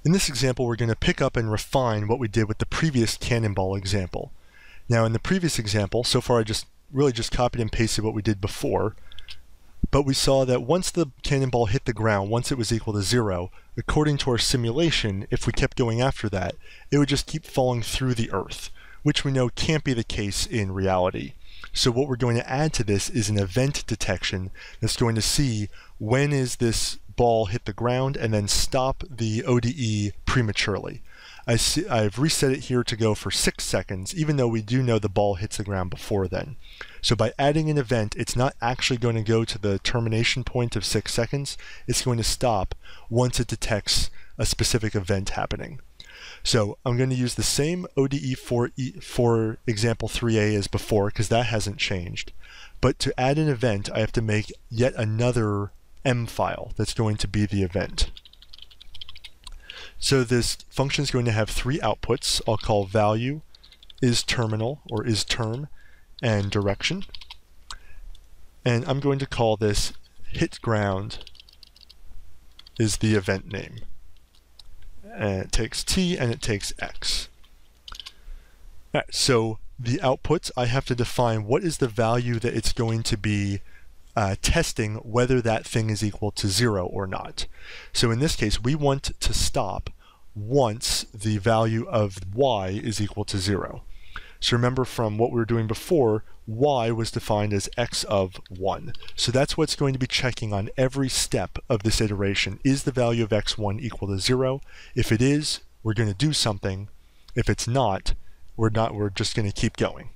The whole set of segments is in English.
In this example, we're going to pick up and refine what we did with the previous cannonball example. Now, in the previous example, so far I really just copied and pasted what we did before, but we saw that once the cannonball hit the ground, once it was equal to 0, according to our simulation, if we kept going after that, it would just keep falling through the earth, which we know can't be the case in reality. So what we're going to add to this is an event detection that's going to see when is this ball hit the ground and then stop the ODE prematurely. I've reset it here to go for 6 seconds, even though we do know the ball hits the ground before then. So by adding an event, it's not actually going to go to the termination point of 6 seconds. It's going to stop once it detects a specific event happening. So I'm going to use the same ODE for example 3a as before, because that hasn't changed. But to add an event, I have to make yet another M file that's going to be the event. So this function is going to have 3 outputs. I'll call value, isTerminal, or isTerm, and direction. And I'm going to call this hitGround is the event name. And it takes t and it takes x. All right, so the outputs, I have to define what is the value that it's going to be testing whether that thing is equal to 0 or not. So in this case, we want to stop once the value of y is equal to 0. So remember from what we were doing before, y was defined as x of 1. So that's what's going to be checking on every step of this iteration. Is the value of x1 equal to 0? If it is, we're going to do something. If it's not, we're just going to keep going.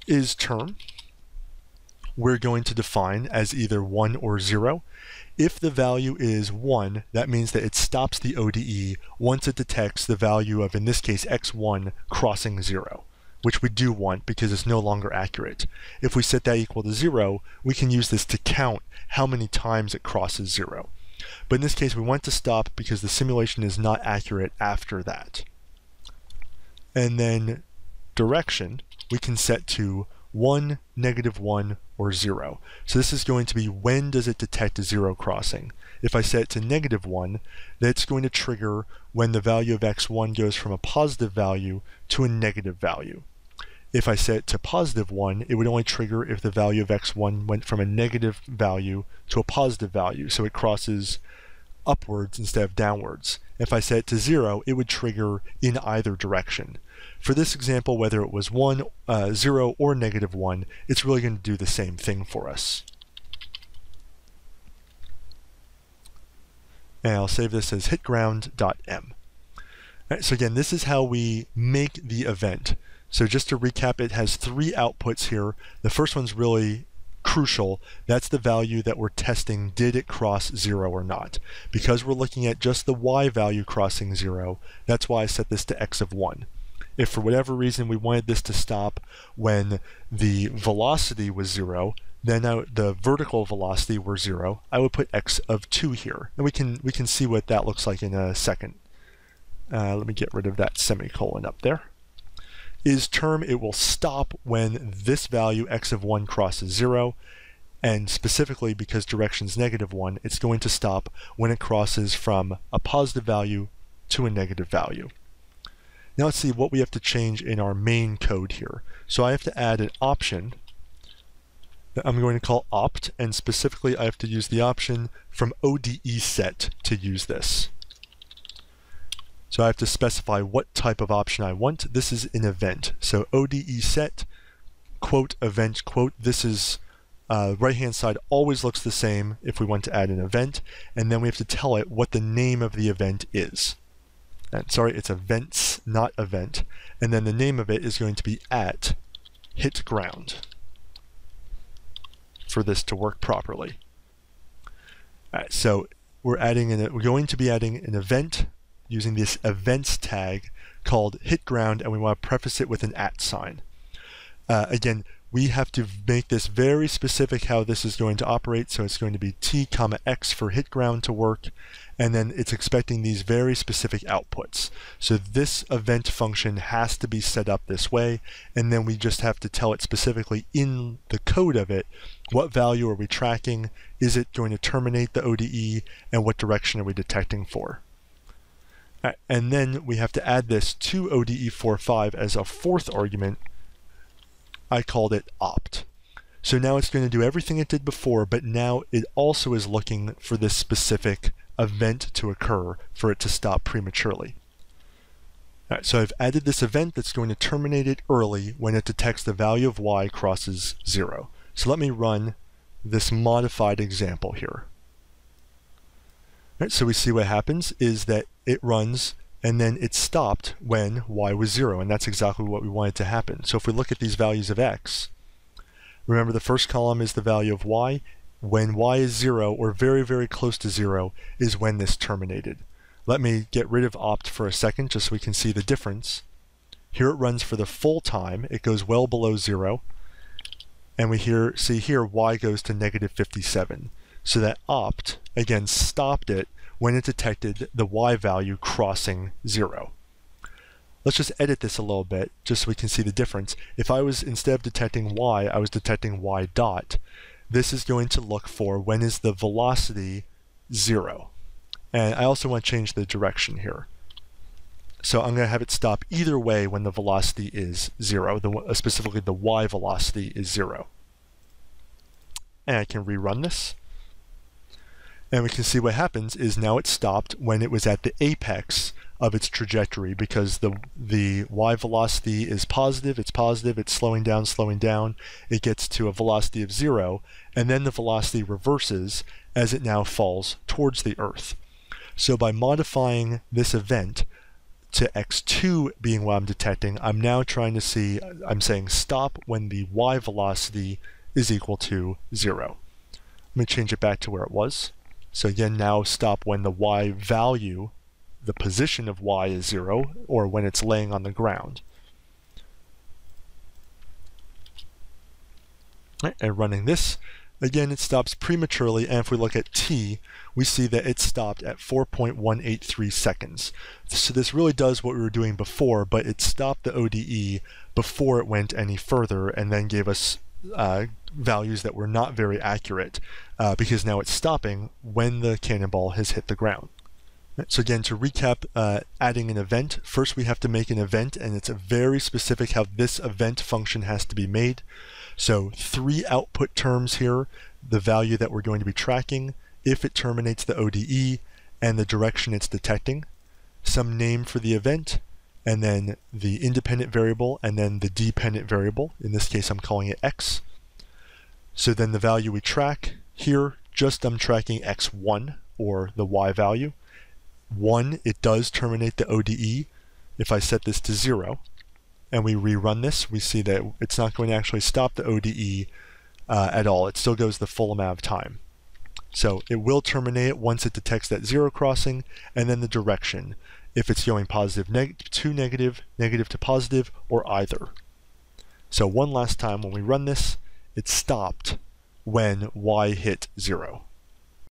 IsTerm, we're going to define as either 1 or 0. If the value is 1, that means that it stops the ODE once it detects the value of, in this case, x1 crossing 0, which we do want because it's no longer accurate. If we set that equal to 0, we can use this to count how many times it crosses 0. But in this case, we want to stop because the simulation is not accurate after that. And then direction, we can set to 1, -1, or 0. So this is going to be when does it detect a 0 crossing. If I set it to -1, that's going to trigger when the value of x1 goes from a positive value to a negative value. If I set it to +1, it would only trigger if the value of x1 went from a negative value to a positive value, so it crosses upwards instead of downwards. If I set it to 0, it would trigger in either direction. For this example, whether it was 0 or -1, it's really going to do the same thing for us. And I'll save this as hitGround.m. Right, so again, this is how we make the event. So just to recap, it has 3 outputs here. The first one's really crucial. That's the value that we're testing. Did it cross 0 or not? Because we're looking at just the y value crossing 0, that's why I set this to x of 1. If for whatever reason we wanted this to stop when the velocity was 0, then the vertical velocity were 0, I would put x of 2 here. And we can see what that looks like in a second. Let me get rid of that semicolon up there. IsTerm, it will stop when this value x of 1 crosses 0, and specifically because direction's -1, it's going to stop when it crosses from a positive value to a negative value. Now let's see what we have to change in our main code here. So I have to add an option that I'm going to call opt, and specifically I have to use the option from ODE set to use this. So I have to specify what type of option I want. This is an event. So ODE set, quote, event, quote. This is right-hand side always looks the same if we want to add an event, and then we have to tell it what the name of the event is. And sorry, it's events, not event. And then the name of it is going to be at hitGround for this to work properly. All right, so we're going to be adding an event using this events tag called hitGround, and we want to preface it with an @ sign. Again, we have to make this very specific how this is going to operate, so it's going to be t, x for hitGround to work, and then it's expecting these very specific outputs. So this event function has to be set up this way, and then we just have to tell it specifically in the code of it, what value are we tracking, is it going to terminate the ODE, and what direction are we detecting for. And then we have to add this to ODE45 as a fourth argument. I called it opt. So now it's going to do everything it did before, but now it also is looking for this specific event to occur for it to stop prematurely. All right, so I've added this event that's going to terminate it early when it detects the value of y crosses 0. So let me run this modified example here. All right, so we see what happens is that it runs and then it stopped when y was 0, and that's exactly what we wanted to happen. So if we look at these values of x, remember the first column is the value of y. When y is 0 or very, very close to 0 is when this terminated. Let me get rid of opt for a second just so we can see the difference. Here it runs for the full time. It goes well below 0. And we see here y goes to -57. So that opt, again, stopped it when it detected the y value crossing 0. Let's just edit this a little bit just so we can see the difference. If I was, instead of detecting y, I was detecting y dot, this is going to look for when is the velocity 0. And I also want to change the direction here. So I'm going to have it stop either way when the velocity is 0, specifically the y velocity is 0. And I can rerun this. And we can see what happens is now it stopped when it was at the apex of its trajectory, because the y velocity is positive, it's slowing down, it gets to a velocity of 0, and then the velocity reverses as it now falls towards the Earth. So by modifying this event to x2 being what I'm detecting, I'm now trying to see, I'm saying stop when the y velocity is equal to 0. Let me change it back to where it was. So again, now stop when the y value, the position of y is 0, or when it's laying on the ground. Right, and running this, again, it stops prematurely, and if we look at t, we see that it stopped at 4.183 seconds. So this really does what we were doing before, but it stopped the ODE before it went any further, and then gave us values that were not very accurate, because now it's stopping when the cannonball has hit the ground. So again, to recap, adding an event, first we have to make an event, and it's very specific how this event function has to be made. So 3 output terms here, the value that we're going to be tracking, if it terminates the ODE, and the direction it's detecting, some name for the event, and then the independent variable, and then the dependent variable. In this case, I'm calling it x. So then the value we track here, just I'm tracking x1, or the y value. 1, it does terminate the ODE. If I set this to 0, and we rerun this, we see that it's not going to actually stop the ODE at all. It still goes the full amount of time. So it will terminate it once it detects that 0 crossing, and then the direction, if it's going positive to negative, negative to positive, or either. So one last time when we run this, it stopped when y hit 0.